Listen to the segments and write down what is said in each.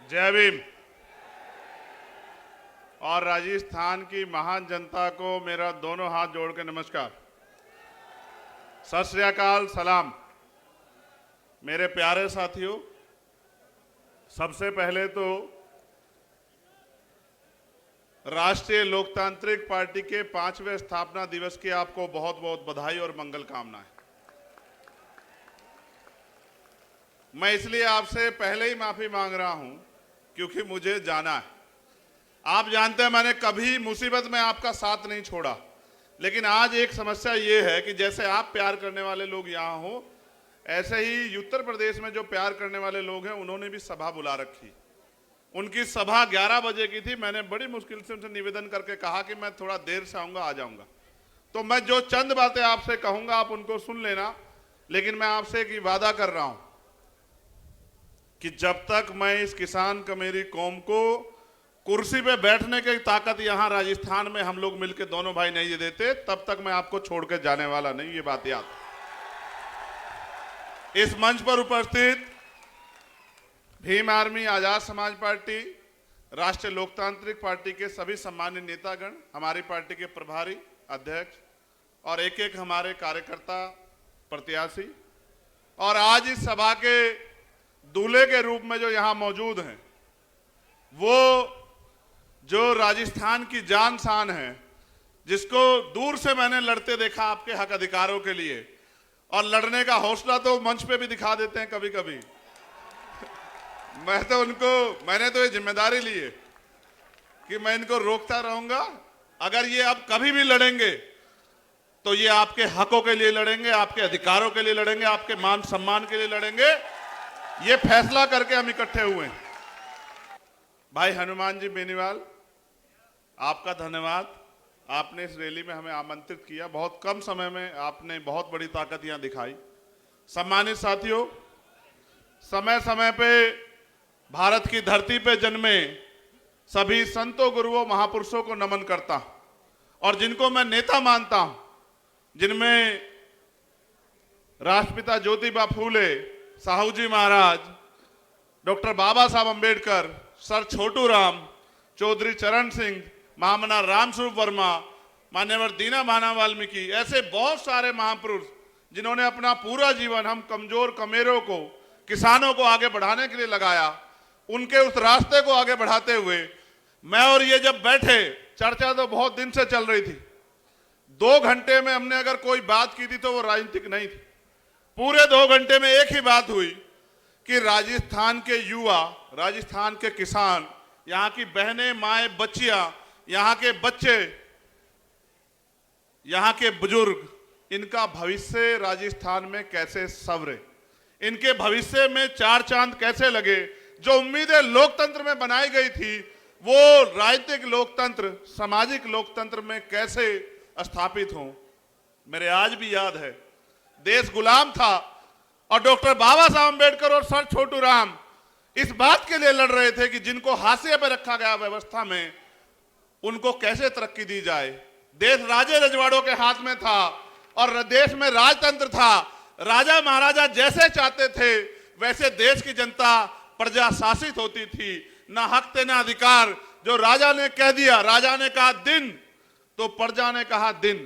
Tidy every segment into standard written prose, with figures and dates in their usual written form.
जय भीम। और राजस्थान की महान जनता को मेरा दोनों हाथ जोड़ के नमस्कार, सत श्री अकाल, सलाम। मेरे प्यारे साथियों, सबसे पहले तो राष्ट्रीय लोकतांत्रिक पार्टी के 5वें स्थापना दिवस की आपको बहुत बहुत बधाई और मंगल कामनाएं। मैं इसलिए आपसे पहले ही माफी मांग रहा हूं क्योंकि मुझे जाना है। आप जानते हैं मैंने कभी मुसीबत में आपका साथ नहीं छोड़ा, लेकिन आज एक समस्या ये है कि जैसे आप प्यार करने वाले लोग यहाँ हो, ऐसे ही उत्तर प्रदेश में जो प्यार करने वाले लोग हैं उन्होंने भी सभा बुला रखी। उनकी सभा 11 बजे की थी। मैंने बड़ी मुश्किल से उनसे निवेदन करके कहा कि मैं थोड़ा देर से आऊंगा, आ जाऊंगा। तो मैं जो चंद बातें आपसे कहूंगा आप उनको सुन लेना, लेकिन मैं आपसे एक वादा कर रहा हूं कि जब तक मैं इस किसान कमेरी कौम को कुर्सी पे बैठने की ताकत यहां राजस्थान में हम लोग मिलकर दोनों भाई नहीं देते, तब तक मैं आपको छोड़ के जाने वाला नहीं। ये बात याद। इस मंच पर उपस्थित भीम आर्मी, आजाद समाज पार्टी, राष्ट्रीय लोकतांत्रिक पार्टी के सभी सम्मानित नेतागण, हमारी पार्टी के प्रभारी अध्यक्ष और एक एक हमारे कार्यकर्ता प्रत्याशी, और आज इस सभा के दूल्हे के रूप में जो यहां मौजूद हैं, वो जो राजस्थान की जान शान है, जिसको दूर से मैंने लड़ते देखा आपके हक अधिकारों के लिए, और लड़ने का हौसला तो मंच पे भी दिखा देते हैं कभी कभी। मैंने तो ये जिम्मेदारी ली है कि मैं इनको रोकता रहूंगा। अगर ये अब कभी भी लड़ेंगे तो ये आपके हकों के लिए लड़ेंगे, आपके अधिकारों के लिए लड़ेंगे, आपके मान सम्मान के लिए लड़ेंगे। ये फैसला करके हम इकट्ठे हुए हैं। भाई हनुमान जी बेनीवाल, आपका धन्यवाद। आपने इस रैली में हमें आमंत्रित किया। बहुत कम समय में आपने बहुत बड़ी ताकत यहां दिखाई। सम्मानित साथियों, समय समय पे भारत की धरती पे जन्मे सभी संतों, गुरुओं, महापुरुषों को नमन करता हूं, और जिनको मैं नेता मानता हूं, जिनमें राष्ट्रपिता ज्योतिबा फूले, साहू जी महाराज, डॉक्टर बाबा साहब अंबेडकर, सर छोटू राम, चौधरी चरण सिंह, महामना रामस्वरूप वर्मा, मान्यवर दीना भाना वाल्मीकि, ऐसे बहुत सारे महापुरुष जिन्होंने अपना पूरा जीवन हम कमजोर कमेरों को, किसानों को आगे बढ़ाने के लिए लगाया। उनके उस रास्ते को आगे बढ़ाते हुए मैं और ये जब बैठे, चर्चा तो बहुत दिन से चल रही थी। 2 घंटे में हमने अगर कोई बात की थी तो वो राजनीतिक नहीं थी। पूरे 2 घंटे में एक ही बात हुई कि राजस्थान के युवा, राजस्थान के किसान, यहाँ की बहनें, माएँ, बच्चियां, यहाँ के बच्चे, यहाँ के बुजुर्ग, इनका भविष्य राजस्थान में कैसे संवरे, इनके भविष्य में 4 चांद कैसे लगे। जो उम्मीदें लोकतंत्र में बनाई गई थी वो राजनीतिक लोकतंत्र, सामाजिक लोकतंत्र में कैसे स्थापित हों। मेरे आज भी याद है, देश गुलाम था और डॉक्टर बाबा साहब अंबेडकर और सर छोटू राम इस बात के लिए लड़ रहे थे कि जिनको हाशिए पर रखा गया व्यवस्था में, उनको कैसे तरक्की दी जाए। देश राजे रजवाड़ों के हाथ में था और देश में राजतंत्र था। राजा महाराजा जैसे चाहते थे वैसे देश की जनता, प्रजा शासित होती थी। ना हक थे ना अधिकार। जो राजा ने कह दिया, राजा ने कहा दिन तो प्रजा ने कहा दिन,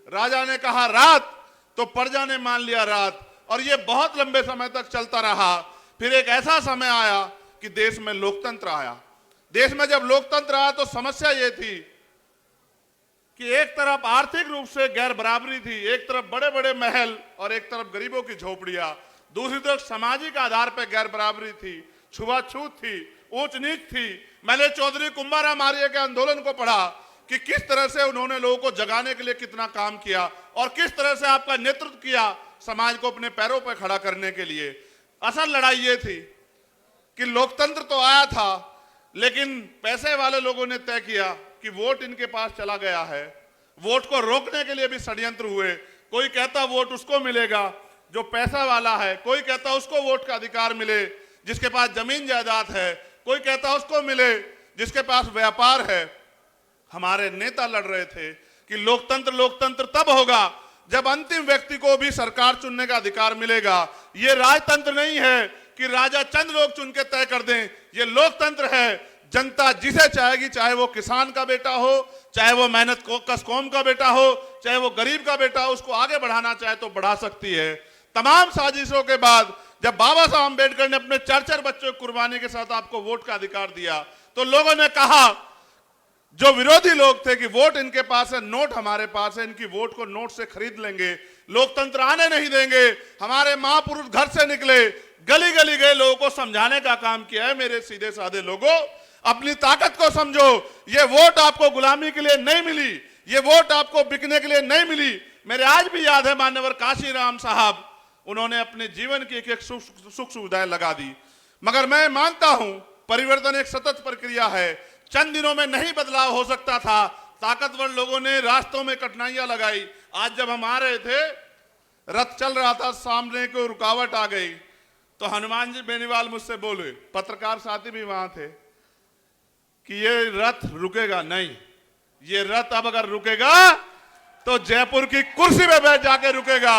राजा ने कहा रात तो प्रजा ने मान लिया रात, और ये बहुत लंबे समय तक चलता रहा। फिर एक ऐसा समय आया कि देश में लोकतंत्र आया। देश में जब लोकतंत्र आया तो समस्या ये थी कि एक तरफ आर्थिक रूप से गैर बराबरी थी, एक तरफ बड़े बड़े महल और एक तरफ गरीबों की झोपड़ियां, दूसरी तरफ सामाजिक आधार पर गैर बराबरी थी, छुआछूत थी, ऊंच नीच थी। मैंने चौधरी कुंभाराम आर्य के आंदोलन को पढ़ा कि किस तरह से उन्होंने लोगों को जगाने के लिए कितना काम किया और किस तरह से आपका नेतृत्व किया समाज को अपने पैरों पर खड़ा करने के लिए। असल लड़ाई ये थी कि लोकतंत्र तो आया था, लेकिन पैसे वाले लोगों ने तय किया कि वोट इनके पास चला गया है। वोट को रोकने के लिए भी षड्यंत्र हुए। कोई कहता वोट उसको मिलेगा जो पैसा वाला है, कोई कहता उसको वोट का अधिकार मिले जिसके पास जमीन जायदाद है, कोई कहता उसको मिले जिसके पास व्यापार है। हमारे नेता लड़ रहे थे कि लोकतंत्र तब होगा जब अंतिम व्यक्ति को भी सरकार चुनने का अधिकार मिलेगा। ये राजतंत्र नहीं है कि राजा चंद लोग चुन के तय कर दें। ये लोकतंत्र है, जनता जिसे चाहेगी, चाहे वो किसान का बेटा हो, चाहे वो मेहनत कस कौम का बेटा हो, चाहे वो गरीब का बेटा हो, उसको आगे बढ़ाना चाहे तो बढ़ा सकती है। तमाम साजिशों के बाद जब बाबा साहब अम्बेडकर ने अपने 4-4 बच्चों की कुर्बानी के साथ आपको वोट का अधिकार दिया, तो लोगों ने कहा, जो विरोधी लोग थे, कि वोट इनके पास है, नोट हमारे पास है, इनकी वोट को नोट से खरीद लेंगे, लोकतंत्र आने नहीं देंगे। हमारे महापुरुष घर से निकले, गली गली गए, लोगों को समझाने का काम किया है। मेरे सीधे साधे लोगों, अपनी ताकत को समझो। ये वोट आपको गुलामी के लिए नहीं मिली, ये वोट आपको बिकने के लिए नहीं मिली। मेरे आज भी याद है मान्यवर काशीराम साहब, उन्होंने अपने जीवन की एक सुख सुविधाएं लगा दी। मगर मैं मानता हूं परिवर्तन एक सतत प्रक्रिया है, चंद दिनों में नहीं बदलाव हो सकता था। ताकतवर लोगों ने रास्तों में कठिनाइयां लगाई। आज जब हम आ रहे थे, रथ चल रहा था, सामने को रुकावट आ गई, तो हनुमान जी बेनीवाल मुझसे बोले, पत्रकार साथी भी वहां थे, कि ये रथ रुकेगा नहीं, ये रथ अब अगर रुकेगा तो जयपुर की कुर्सी पे बैठ जाके रुकेगा।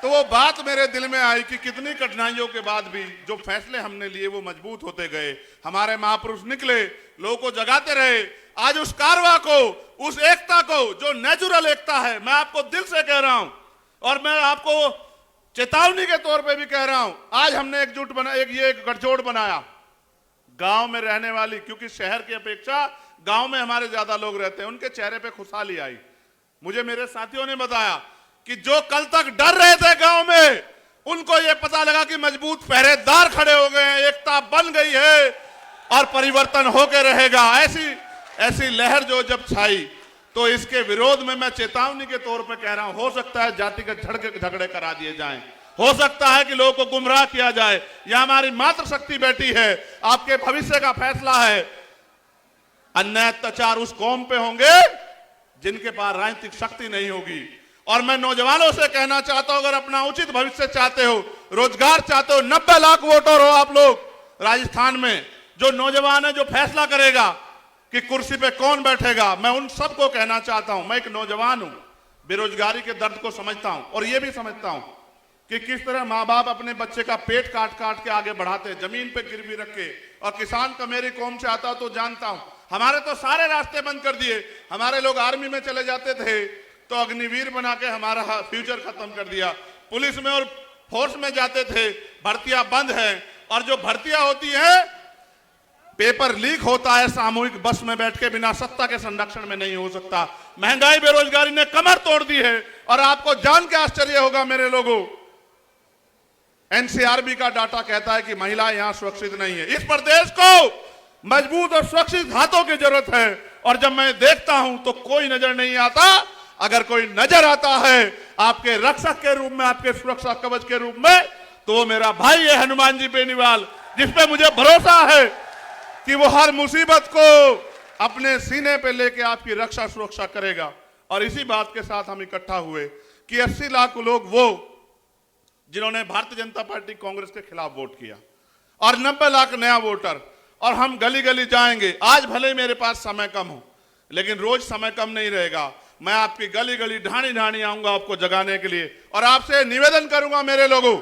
तो वो बात मेरे दिल में आई कि कितनी कठिनाइयों के बाद भी जो फैसले हमने लिए वो मजबूत होते गए। हमारे महापुरुष निकले, लोगों को जगाते रहे। आज उस कारवा को, उस एकता को, जो नेचुरल एकता है, मैं आपको दिल से कह रहा हूं, और मैं आपको चेतावनी के तौर पे भी कह रहा हूं। आज हमने एकजुट बना, एक गठजोड़ बनाया, गांव में रहने वाली, क्योंकि शहर की अपेक्षा गांव में हमारे ज्यादा लोग रहते हैं, उनके चेहरे पे खुशहाली आई। मुझे मेरे साथियों ने बताया कि जो कल तक डर रहे थे गांव में, उनको यह पता लगा कि मजबूत पहरेदार खड़े हो गए हैं, एकता बन गई है और परिवर्तन होकर रहेगा। ऐसी लहर जो जब छाई, तो इसके विरोध में मैं चेतावनी के तौर पर कह रहा हूं, हो सकता है जातिगत झगड़े करा दिए जाएं, हो सकता है कि लोगों को गुमराह किया जाए। यह हमारी मातृशक्ति बैठी है, आपके भविष्य का फैसला है। अन्याय अत्याचार उस कौम पे होंगे जिनके पास राजनीतिक शक्ति नहीं होगी। और मैं नौजवानों से कहना चाहता हूं, अगर अपना उचित भविष्य चाहते हो, रोजगार चाहते हो, 90 लाख वोटर हो आप लोग राजस्थान में, जो नौजवान है, जो फैसला करेगा कि कुर्सी पे कौन बैठेगा, मैं उन सबको कहना चाहता हूं। मैं एक नौजवान हूं, बेरोजगारी के दर्द को समझता हूं, और यह भी समझता हूं कि किस तरह माँ बाप अपने बच्चे का पेट काट काट के आगे बढ़ाते हैं, जमीन पे गिरवी रख के। और किसान का मेरी कौम से आता तो जानता हूं, हमारे तो सारे रास्ते बंद कर दिए। हमारे लोग आर्मी में चले जाते थे तो अग्निवीर बना के हमारा फ्यूचर खत्म कर दिया। पुलिस में और फोर्स में जाते थे, भर्तियां बंद है। और जो भर्तियां होती है, पेपर लीक होता है सामूहिक बस में बैठ के, बिना सत्ता के संरक्षण में नहीं हो सकता। महंगाई बेरोजगारी ने कमर तोड़ दी है। और आपको जान के आश्चर्य होगा मेरे लोगों, एनसीआरबी का डाटा कहता है कि महिलाएं यहां सुरक्षित नहीं है। इस प्रदेश को मजबूत और सुरक्षित हाथों की जरूरत है। और जब मैं देखता हूं तो कोई नजर नहीं आता। अगर कोई नजर आता है आपके रक्षक के रूप में, आपके सुरक्षा कवच के रूप में, तो वो मेरा भाई है हनुमान जी बेनीवाल, जिसपे मुझे भरोसा है कि वो हर मुसीबत को अपने सीने पे लेके आपकी रक्षा सुरक्षा करेगा। और इसी बात के साथ हम इकट्ठा हुए कि 80 लाख लोग वो जिन्होंने भारतीय जनता पार्टी कांग्रेस के खिलाफ वोट किया, और 90 लाख नया वोटर। और हम गली गली जाएंगे। आज भले ही मेरे पास समय कम हो, लेकिन रोज समय कम नहीं रहेगा। मैं आपकी गली गली ढाणी ढाणी आऊंगा आपको जगाने के लिए। और आपसे निवेदन करूंगा मेरे लोगों,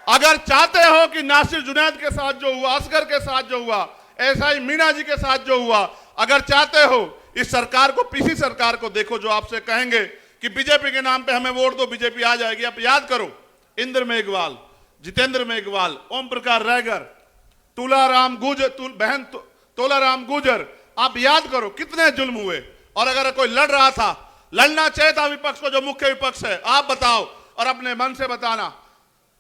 अगर चाहते हो कि नासिर जुनैद के साथ जो हुआ, असगर के साथ जो हुआ, ऐसा ही मीना जी के साथ जो हुआ, अगर चाहते हो इस सरकार को, पीसी सरकार को देखो, जो आपसे कहेंगे कि बीजेपी के नाम पे हमें वोट दो, बीजेपी आ जाएगी। आप याद करो, इंद्र मेघवाल, जितेंद्र मेघवाल, ओम प्रकाश रैगर, तुलाराम गुजर, बहन तोलाराम गुजर, आप याद करो कितने जुल्म हुए। और अगर कोई लड़ रहा था, लड़ना चाहिए था विपक्ष को, जो मुख्य विपक्ष है, आप बताओ और अपने मन से बताना,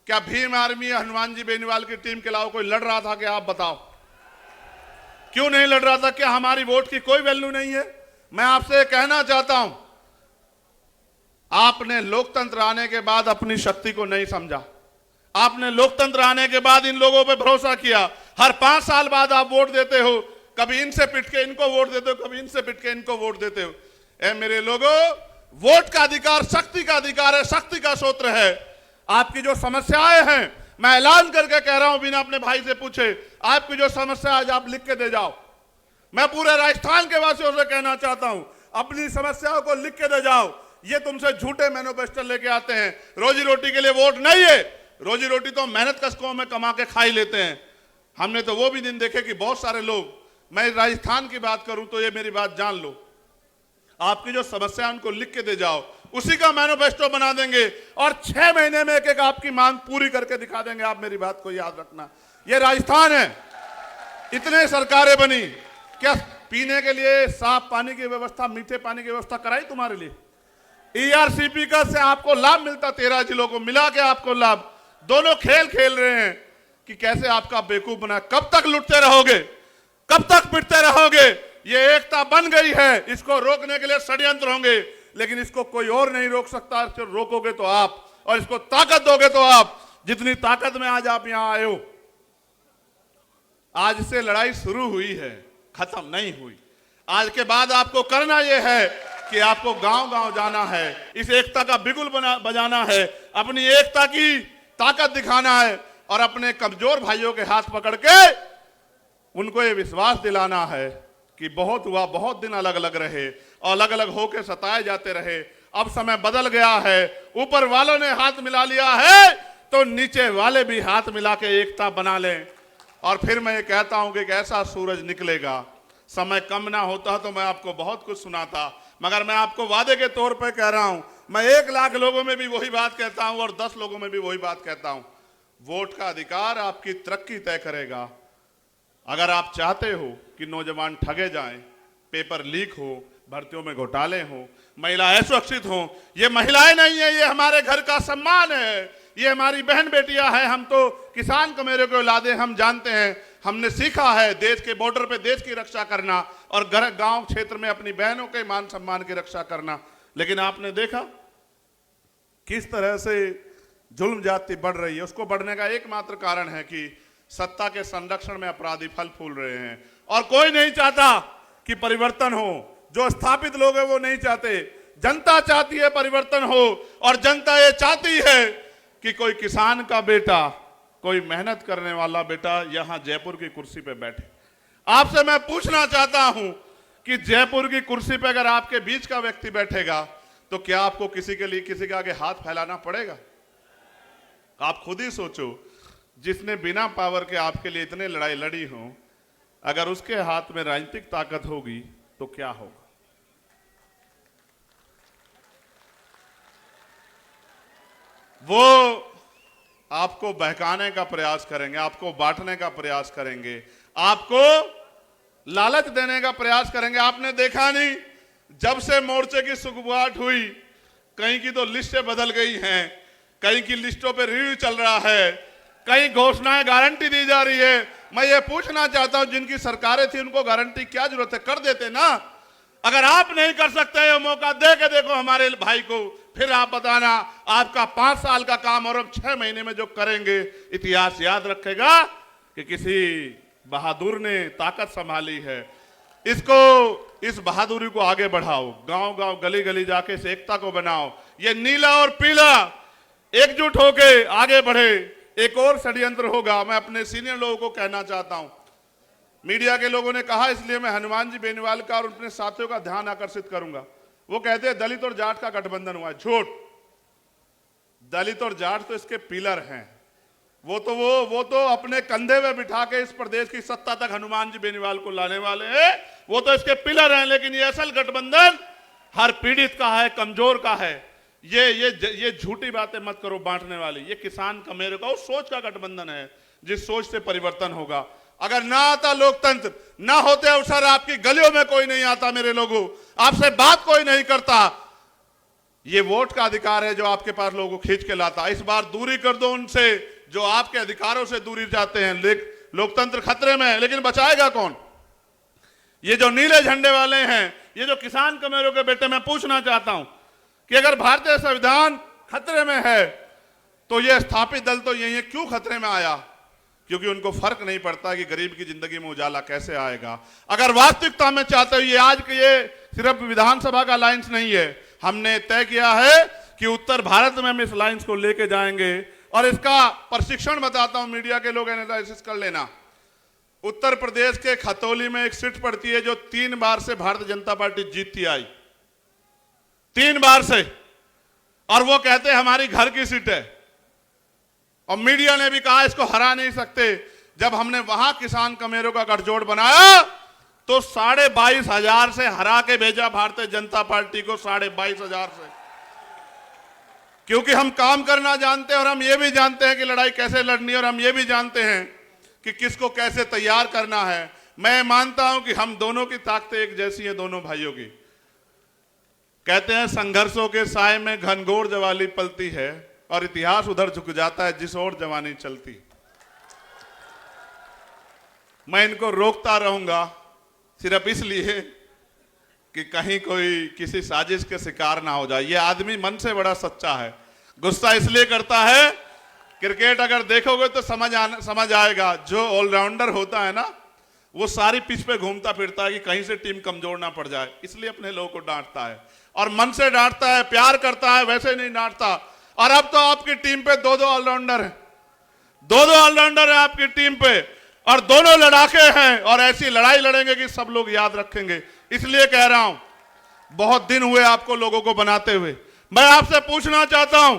क्या भीम आर्मी या हनुमान जी बेनीवाल की टीम के अलावा कोई लड़ रहा था? क्या आप बताओ, क्यों नहीं लड़ रहा था? क्या हमारी वोट की कोई वैल्यू नहीं है? मैं आपसे कहना चाहता हूं, आपने लोकतंत्र आने के बाद अपनी शक्ति को नहीं समझा। आपने लोकतंत्र आने के बाद इन लोगों पे भरोसा किया। हर 5 साल बाद आप वोट देते हो, कभी इनसे पिट के इनको वोट देते हो, कभी इनसे पिट के इनको वोट देते हो। ए मेरे लोगों, वोट का अधिकार शक्ति का अधिकार है, शक्ति का सूत्र है। आपकी जो समस्याएं हैं, मैं ऐलान करके कह रहा हूं, बिना अपने भाई से पूछे, आपकी जो समस्या आज आप लिख के दे जाओ। मैं पूरे राजस्थान के वासियों से कहना चाहता हूं, अपनी समस्याओं को लिख के दे जाओ। ये तुमसे झूठे मैनिफेस्टो लेके आते हैं, रोजी रोटी के लिए वोट नहीं है, रोजी रोटी तो मेहनत कष्टों में कमा के खा ही लेते हैं। हमने तो वो भी दिन देखे कि बहुत सारे लोग, मैं राजस्थान की बात करूं तो ये मेरी बात जान लो, आपकी जो समस्या उनको लिख के दे जाओ, उसी का मैनिफेस्टो बना देंगे और 6 महीने में एक एक आपकी मांग पूरी करके दिखा देंगे। आप मेरी बात को याद रखना, ये राजस्थान है। इतने सरकारें बनी, क्या पीने के लिए साफ पानी की व्यवस्था, मीठे पानी की व्यवस्था कराई तुम्हारे लिए? ईआरसीपी का से आपको लाभ मिलता, 13 जिलों को मिला के आपको लाभ। दोनों खेल खेल रहे हैं कि कैसे आपका बेवकूफ बना। कब तक लुटते रहोगे, कब तक पिटते रहोगे? ये एकता बन गई है, इसको रोकने के लिए षड्यंत्र होंगे, लेकिन इसको कोई और नहीं रोक सकता। इसको रोकोगे तो आप, और इसको ताकत दोगे तो आप। जितनी ताकत में आज आप यहां आए हो, आज से लड़ाई शुरू हुई है, खत्म नहीं हुई। आज के बाद आपको करना यह है कि आपको गांव गांव जाना है, इस एकता का बिगुल बजाना है, अपनी एकता की ताकत दिखाना है और अपने कमजोर भाइयों के हाथ पकड़ के उनको ये विश्वास दिलाना है कि बहुत हुआ, बहुत दिन अलग अलग रहे और अलग अलग होकर सताए जाते रहे। अब समय बदल गया है, ऊपर वालों ने हाथ मिला लिया है तो नीचे वाले भी हाथ मिला के एकता बना लें। और फिर मैं ये कहता हूं कि एक ऐसा सूरज निकलेगा। समय कम ना होता तो मैं आपको बहुत कुछ सुनाता, मगर मैं आपको वादे के तौर पे कह रहा हूं, मैं 1 लाख लोगों में भी वही बात कहता हूं और 10 लोगों में भी वही बात कहता हूं। वोट का अधिकार आपकी तरक्की तय करेगा। अगर आप चाहते हो कि नौजवान ठगे जाएं, पेपर लीक हो, भर्तियों में घोटाले हो, महिलाएं सुरक्षित हो, ये महिलाएं नहीं है, ये हमारे घर का सम्मान है, ये हमारी बहन बेटियां हैं। हम तो किसान कमेरे के औलादे, हम जानते हैं, हमने सीखा है देश के बॉर्डर पे देश की रक्षा करना और घर गांव क्षेत्र में अपनी बहनों के मान सम्मान की रक्षा करना। लेकिन आपने देखा किस तरह से जुल्म जाति बढ़ रही है। उसको बढ़ने का एकमात्र कारण है कि सत्ता के संरक्षण में अपराधी फल फूल रहे हैं और कोई नहीं चाहता कि परिवर्तन हो। जो स्थापित लोग हैं वो नहीं चाहते, जनता चाहती है परिवर्तन हो और जनता ये चाहती है कि कोई किसान का बेटा, कोई मेहनत करने वाला बेटा यहां जयपुर की कुर्सी पे बैठे। आपसे मैं पूछना चाहता हूं कि जयपुर की कुर्सी पे अगर आपके बीच का व्यक्ति बैठेगा तो क्या आपको किसी के लिए किसी के आगे हाथ फैलाना पड़ेगा? आप खुद ही सोचो, जिसने बिना पावर के आपके लिए इतने लड़ाई लड़ी हो, अगर उसके हाथ में राजनीतिक ताकत होगी तो क्या होगा? वो आपको बहकाने का प्रयास करेंगे, आपको बांटने का प्रयास करेंगे, आपको लालच देने का प्रयास करेंगे। आपने देखा नहीं, जब से मोर्चे की शुरुआत हुई, कहीं की तो लिस्टें बदल गई हैं, कहीं की लिस्टों पे रिव्यू चल रहा है, कहीं घोषणाएं गारंटी दी जा रही है। मैं ये पूछना चाहता हूं, जिनकी सरकारें थी उनको गारंटी क्या जरूरत है? कर देते ना। अगर आप नहीं कर सकते, ये मौका दे के देखो हमारे भाई को, फिर आप बताना आपका 5 साल का काम और अब 6 महीने में जो करेंगे, इतिहास याद रखेगा कि किसी बहादुर ने ताकत संभाली है। इस बहादुरी को आगे बढ़ाओ, गांव गांव गली गली जाके इस एकता को बनाओ। ये नीला और पीला एकजुट होके आगे बढ़े। एक और षड्यंत्र होगा, मैं अपने सीनियर लोगों को कहना चाहता हूं। मीडिया के लोगों ने कहा, इसलिए मैं हनुमान जी बेनीवाल का और अपने साथियों का ध्यान आकर्षित करूंगा। वो कहते हैं दलित और जाट का गठबंधन हुआ है। झूठ। दलित और जाट तो इसके पिलर हैं। वो तो अपने कंधे में बिठा के इस प्रदेश की सत्ता तक हनुमान जी बेनीवाल को लाने वाले हैं। वो तो इसके पिलर हैं। लेकिन ये असल गठबंधन हर पीड़ित का है, कमजोर का है। ये झूठी बातें मत करो बांटने वाली। ये किसान का, मेरे का, उस सोच का गठबंधन है जिस सोच से परिवर्तन होगा। अगर ना आता लोकतंत्र, ना होते अवसर, आपकी गलियों में कोई नहीं आता मेरे लोगों, आपसे बात कोई नहीं करता। ये वोट का अधिकार है जो आपके पास लोगों को खींच के लाता। इस बार दूरी कर दो उनसे जो आपके अधिकारों से दूरी जाते हैं। लोकतंत्र खतरे में है, लेकिन बचाएगा कौन? ये जो नीले झंडे वाले हैं, ये जो किसान कमेरों के बेटे, मैं पूछना चाहता हूं कि अगर भारतीय संविधान खतरे में है तो ये स्थापित दल तो यही क्यों खतरे में आया? क्योंकि उनको फर्क नहीं पड़ता कि गरीब की जिंदगी में उजाला कैसे आएगा। अगर वास्तविकता में चाहते हो, ये आज के ये सिर्फ विधानसभा का लाइन्स नहीं है, हमने तय किया है कि उत्तर भारत में हम इस लाइन्स को लेके जाएंगे और इसका प्रशिक्षण बताता हूं, मीडिया के लोग एनालिसिस कर लेना। उत्तर प्रदेश के खतौली में एक सीट पड़ती है जो 3 बार से भारतीय जनता पार्टी जीतती आई, 3 बार से, और वो कहते हैं हमारी घर की सीट है। और मीडिया ने भी कहा इसको हरा नहीं सकते। जब हमने वहां किसान कमेरों का गठजोड़ बनाया तो 22,500 से हरा के भेजा भारतीय जनता पार्टी को, 22,500 से, क्योंकि हम काम करना जानते हैं और हम ये भी जानते हैं कि लड़ाई कैसे लड़नी है और हम ये भी जानते हैं कि किसको कैसे तैयार करना है। मैं मानता हूं कि हम दोनों की ताकतें एक जैसी हैं, दोनों भाइयों की। कहते हैं संघर्षों के साए में घनघोर जवानी पलती है और इतिहास उधर झुक जाता है जिस ओर जवानी चलती। मैं इनको रोकता रहूंगा सिर्फ इसलिए कि कहीं कोई किसी साजिश के शिकार ना हो जाए। ये आदमी मन से बड़ा सच्चा है, गुस्सा इसलिए करता है। क्रिकेट अगर देखोगे तो समझ आएगा, जो ऑलराउंडर होता है ना वो सारी पिच पे घूमता फिरता है कि कहीं से टीम कमजोर ना पड़ जाए, इसलिए अपने लोगों को डांटता है और मन से डांटता है, प्यार करता है, वैसे नहीं डांटता। और अब तो आपकी टीम पे दो ऑलराउंडर है, दो ऑलराउंडर है आपकी टीम पे और दोनों लड़ाके हैं और ऐसी लड़ाई लड़ेंगे कि सब लोग याद रखेंगे। इसलिए कह रहा हूं, बहुत दिन हुए आपको लोगों को बनाते हुए। मैं आपसे पूछना चाहता हूं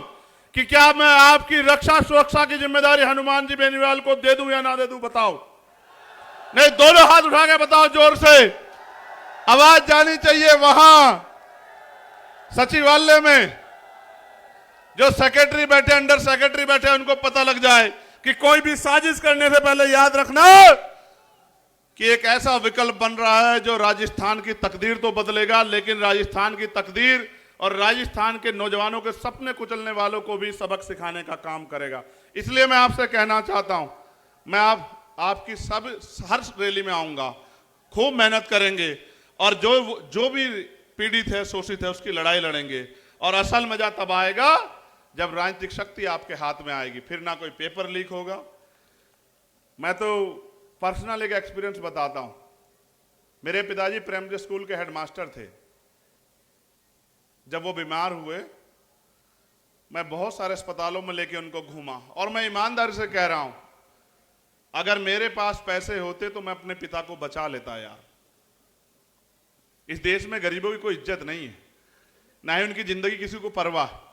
कि क्या मैं आपकी रक्षा सुरक्षा की जिम्मेदारी हनुमान जी बेनीवाल को दे दूं या ना दे दूं? बताओ। नहीं, दोनों हाथ उठा के बताओ, जोर से आवाज जानी चाहिए। वहां सचिवालय में जो सेक्रेटरी बैठे, अंडर सेक्रेटरी बैठे, उनको पता लग जाए कि कोई भी साजिश करने से पहले याद रखना कि एक ऐसा विकल्प बन रहा है जो राजस्थान की तकदीर तो बदलेगा, लेकिन राजस्थान की तकदीर और राजस्थान के नौजवानों के सपने कुचलने वालों को भी सबक सिखाने का काम करेगा। इसलिए मैं आपसे कहना चाहता हूं, मैं आपकी हर रैली में आऊंगा, खूब मेहनत करेंगे और जो भी पीड़ित है, शोषित है, उसकी लड़ाई लड़ेंगे। और असल मजा तब आएगा जब राजनीतिक शक्ति आपके हाथ में आएगी, फिर ना कोई पेपर लीक होगा। मैं तो पर्सनल एक एक्सपीरियंस बताता हूं। मेरे पिताजी प्राइमरी स्कूल के हेडमास्टर थे। जब वो बीमार हुए, मैं बहुत सारे अस्पतालों में लेके उनको घूमा और मैं ईमानदारी से कह रहा हूं, अगर मेरे पास पैसे होते तो मैं अपने पिता को बचा लेता यार। इस देश में गरीबों की कोई इज्जत नहीं है, ना ही उनकी जिंदगी किसी को परवाह।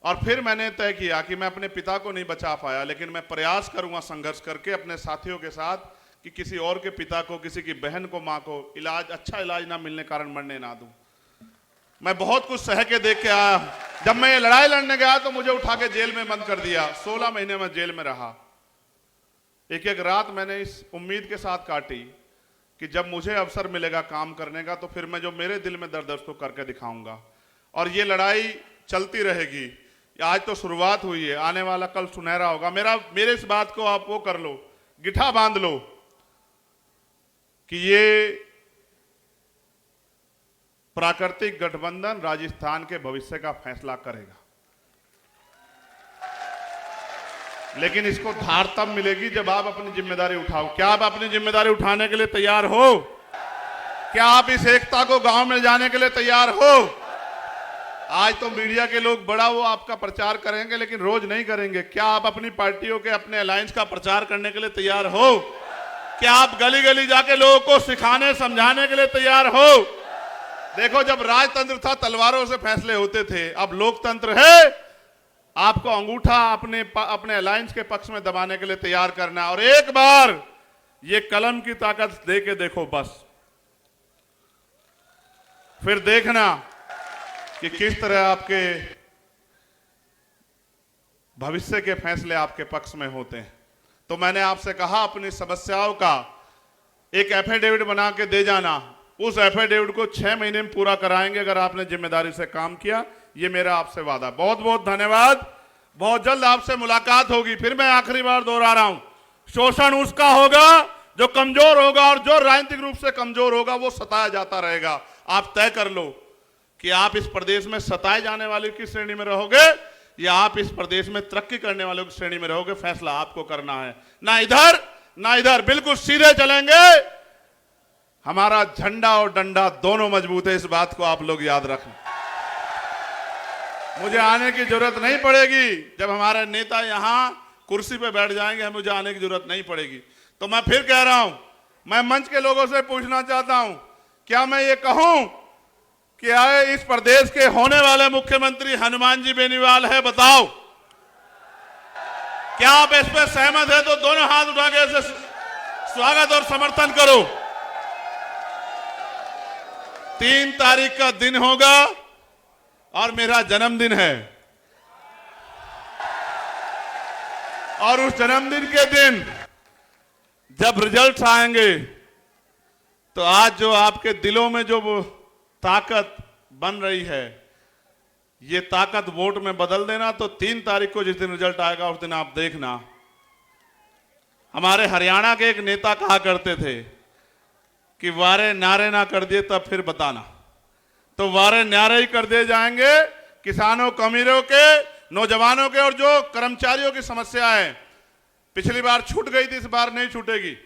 और फिर मैंने तय किया कि मैं अपने पिता को नहीं बचा पाया, लेकिन मैं प्रयास करूंगा संघर्ष करके अपने साथियों के साथ कि किसी और के पिता को, किसी की बहन को, मां को अच्छा इलाज ना मिलने कारण मरने ना दूं। मैं बहुत कुछ सह के देख के आया। जब मैं ये लड़ाई लड़ने गया तो मुझे उठा के जेल में बंद कर दिया। 16 महीने में जेल में रहा। एक एक रात मैंने इस उम्मीद के साथ काटी कि जब मुझे अवसर मिलेगा काम करने का तो फिर मैं जो मेरे दिल में दर्द है उसको करके दिखाऊंगा। और ये लड़ाई चलती रहेगी। आज तो शुरुआत हुई है, आने वाला कल सुनहरा होगा। मेरे इस बात को आप वो कर लो, गिठा बांध लो कि ये प्राकृतिक गठबंधन राजस्थान के भविष्य का फैसला करेगा। लेकिन इसको धार तब मिलेगी जब आप अपनी जिम्मेदारी उठाओ। क्या आप अपनी जिम्मेदारी उठाने के लिए तैयार हो? क्या आप इस एकता को गांव में जाने के लिए तैयार हो? आज तो मीडिया के लोग बड़ा वो आपका प्रचार करेंगे, लेकिन रोज नहीं करेंगे। क्या आप अपनी पार्टियों के, अपने अलायंस का प्रचार करने के लिए तैयार हो? क्या आप गली गली जाके लोगों को सिखाने समझाने के लिए तैयार हो? देखो, जब राजतंत्र था तलवारों से फैसले होते थे, अब लोकतंत्र है। आपको अंगूठा अपने अलायंस के पक्ष में दबाने के लिए तैयार करना है। और एक बार ये कलम की ताकत दे के देखो बस, फिर देखना कि किस तरह आपके भविष्य के फैसले आपके पक्ष में होते हैं। तो मैंने आपसे कहा अपनी समस्याओं का एक एफिडेविट बना के दे जाना। उस एफिडेविट को 6 महीने में पूरा कराएंगे अगर आपने जिम्मेदारी से काम किया। ये मेरा आपसे वादा। बहुत बहुत धन्यवाद। बहुत जल्द आपसे मुलाकात होगी। फिर मैं आखिरी बार दोहरा रहा हूं, शोषण उसका होगा जो कमजोर होगा और जो राजनीतिक रूप से कमजोर होगा वो सताया जाता रहेगा। आप तय कर लो कि आप इस प्रदेश में सताए जाने वाले की श्रेणी में रहोगे या आप इस प्रदेश में तरक्की करने वालों की श्रेणी में रहोगे। फैसला आपको करना है। ना इधर ना इधर, बिल्कुल सीधे चलेंगे। हमारा झंडा और डंडा दोनों मजबूत है, इस बात को आप लोग याद रखना। मुझे आने की जरूरत नहीं पड़ेगी। जब हमारे नेता यहां कुर्सी पे बैठ जाएंगे, मुझे आने की जरूरत नहीं पड़ेगी। तो मैं फिर कह रहा हूं, मैं मंच के लोगों से पूछना चाहता हूं, क्या मैं ये कहूं कि आए इस प्रदेश के होने वाले मुख्यमंत्री हनुमान जी बेनीवाल है? बताओ, क्या आप इस पर सहमत है तो दोनों हाथ उठा के ऐसे स्वागत और समर्थन करो। 3 तारीख का दिन होगा और मेरा जन्मदिन है, और उस जन्मदिन के दिन जब रिजल्ट्स आएंगे तो आज जो आपके दिलों में जो वो ताकत बन रही है, ये ताकत वोट में बदल देना। तो 3 तारीख को जिस दिन रिजल्ट आएगा उस दिन आप देखना। हमारे हरियाणा के एक नेता कहा करते थे कि वारे नारे ना कर दिए तब फिर बताना। तो वारे नारे ही कर दिए जाएंगे। किसानों, अमीरों के, नौजवानों के और जो कर्मचारियों की समस्या है, पिछली बार छूट गई थी, इस बार नहीं छूटेगी।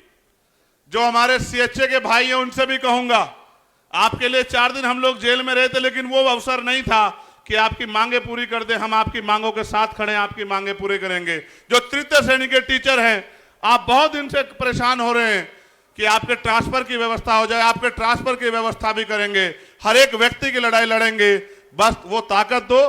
जो हमारे सीएचए के भाई हैं उनसे भी कहूंगा, आपके लिए 4 दिन हम लोग जेल में रहे थे, लेकिन वो अवसर नहीं था कि आपकी मांगे पूरी कर दे। हम आपकी मांगों के साथ खड़े हैं, आपकी मांगे पूरे करेंगे। जो तृतीय श्रेणी के टीचर हैं, आप बहुत दिन से परेशान हो रहे हैं कि आपके ट्रांसफर की व्यवस्था हो जाए, आपके ट्रांसफर की व्यवस्था भी करेंगे। हर एक व्यक्ति की लड़ाई लड़ेंगे, बस वो ताकत दो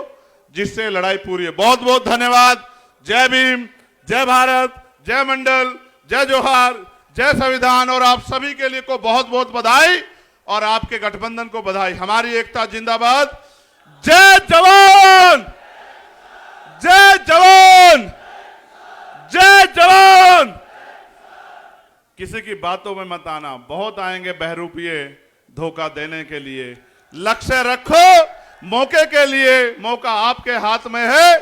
जिससे लड़ाई पूरी है। बहुत बहुत धन्यवाद। जय भीम, जय भारत, जय मंडल, जय जोहार, जय संविधान। और आप सभी के लिए को बहुत बहुत बधाई और आपके गठबंधन को बधाई। हमारी एकता जिंदाबाद। जय जवान, जय जवान, जय जवान। किसी की बातों में मत आना, बहुत आएंगे बहरूपिये धोखा देने के लिए। लक्ष्य रखो मौके के लिए, मौका आपके हाथ में है।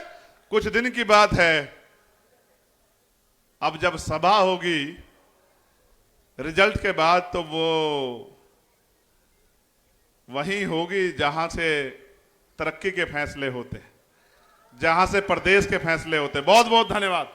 कुछ दिन की बात है, अब जब सभा होगी रिजल्ट के बाद तो वो वहीं होगी जहां से तरक्की के फैसले होते हैं, जहां से प्रदेश के फैसले होते हैं। बहुत बहुत धन्यवाद।